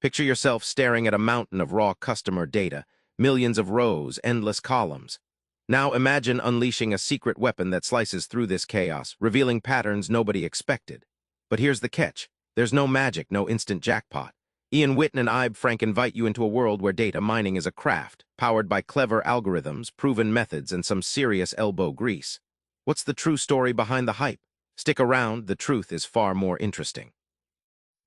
Picture yourself staring at a mountain of raw customer data, millions of rows, endless columns. Now imagine unleashing a secret weapon that slices through this chaos, revealing patterns nobody expected. But here's the catch. There's no magic, no instant jackpot. Witten and Eibe Frank invite you into a world where data mining is a craft, powered by clever algorithms, proven methods, and some serious elbow grease. What's the true story behind the hype? Stick around, the truth is far more interesting.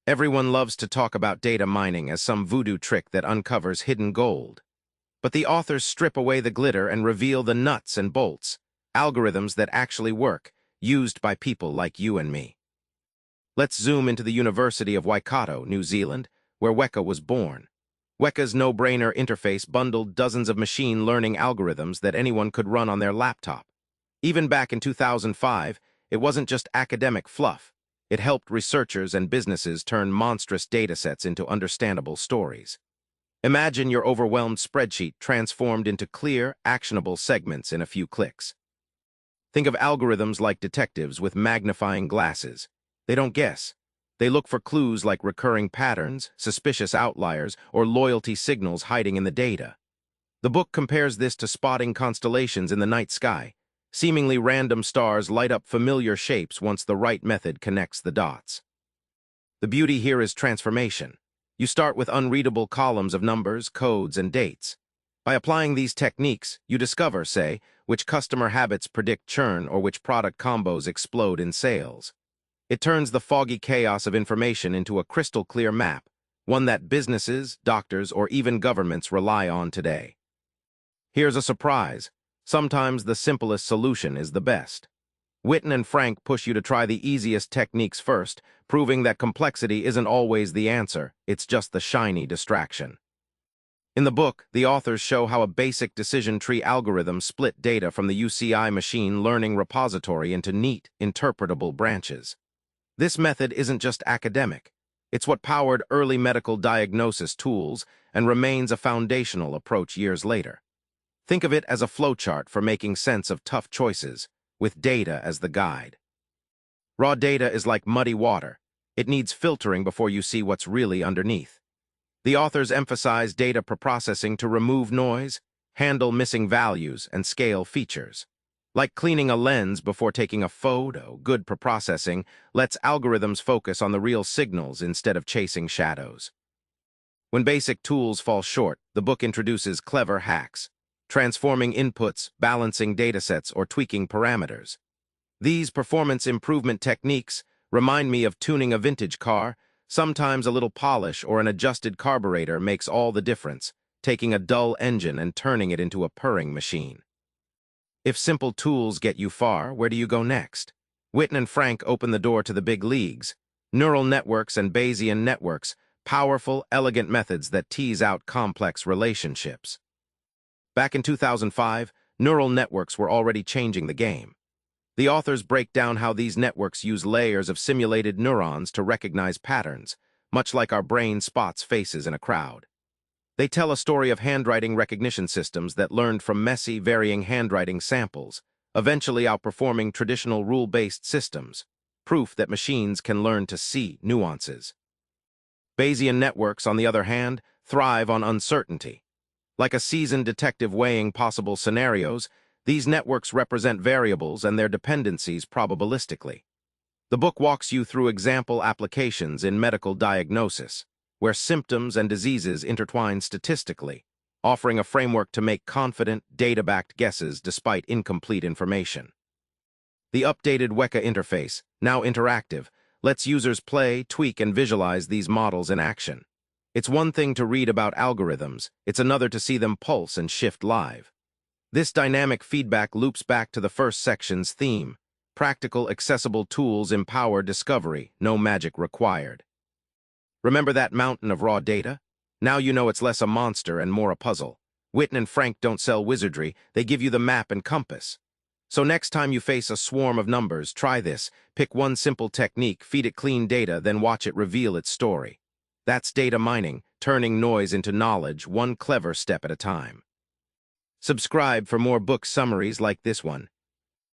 Everyone loves to talk about data mining as some voodoo trick that uncovers hidden gold. But the authors strip away the glitter and reveal the nuts and bolts, algorithms that actually work, used by people like you and me. Let's zoom into the University of Waikato, New Zealand, where Weka was born. Weka's no-brainer interface bundled dozens of machine learning algorithms that anyone could run on their laptop. Even back in 2005, it wasn't just academic fluff. It helped researchers and businesses turn monstrous datasets into understandable stories. Imagine your overwhelmed spreadsheet transformed into clear, actionable segments in a few clicks. Think of algorithms like detectives with magnifying glasses. They don't guess. They look for clues like recurring patterns, suspicious outliers, or loyalty signals hiding in the data. The book compares this to spotting constellations in the night sky. Seemingly random stars light up familiar shapes once the right method connects the dots. The beauty here is transformation. You start with unreadable columns of numbers, codes, and dates. By applying these techniques, you discover, say, which customer habits predict churn or which product combos explode in sales. It turns the foggy chaos of information into a crystal-clear map, one that businesses, doctors, or even governments rely on today. Here's a surprise. Sometimes the simplest solution is the best. Witten and Frank push you to try the easiest techniques first, proving that complexity isn't always the answer, it's just the shiny distraction. In the book, the authors show how a basic decision tree algorithm split data from the UCI machine learning repository into neat, interpretable branches. This method isn't just academic. It's what powered early medical diagnosis tools and remains a foundational approach years later. Think of it as a flowchart for making sense of tough choices, with data as the guide. Raw data is like muddy water. It needs filtering before you see what's really underneath. The authors emphasize data preprocessing to remove noise, handle missing values, and scale features. Like cleaning a lens before taking a photo, good preprocessing lets algorithms focus on the real signals instead of chasing shadows. When basic tools fall short, the book introduces clever hacks, transforming inputs, balancing datasets, or tweaking parameters. These performance improvement techniques remind me of tuning a vintage car. Sometimes a little polish or an adjusted carburetor makes all the difference, taking a dull engine and turning it into a purring machine. If simple tools get you far, where do you go next? Witten and Frank open the door to the big leagues. Neural networks and Bayesian networks, powerful, elegant methods that tease out complex relationships. Back in 2005, neural networks were already changing the game. The authors break down how these networks use layers of simulated neurons to recognize patterns, much like our brain spots faces in a crowd. They tell a story of handwriting recognition systems that learned from messy, varying handwriting samples, eventually outperforming traditional rule-based systems, proof that machines can learn to see nuances. Bayesian networks, on the other hand, thrive on uncertainty. Like a seasoned detective weighing possible scenarios, these networks represent variables and their dependencies probabilistically. The book walks you through example applications in medical diagnosis, where symptoms and diseases intertwine statistically, offering a framework to make confident, data-backed guesses despite incomplete information. The updated Weka interface, now interactive, lets users play, tweak, and visualize these models in action. It's one thing to read about algorithms, it's another to see them pulse and shift live. This dynamic feedback loops back to the first section's theme. Practical, accessible tools empower discovery, no magic required. Remember that mountain of raw data? Now you know it's less a monster and more a puzzle. Witten and Frank don't sell wizardry, they give you the map and compass. So next time you face a swarm of numbers, try this. Pick one simple technique, feed it clean data, then watch it reveal its story. That's data mining, turning noise into knowledge, one clever step at a time. Subscribe for more book summaries like this one.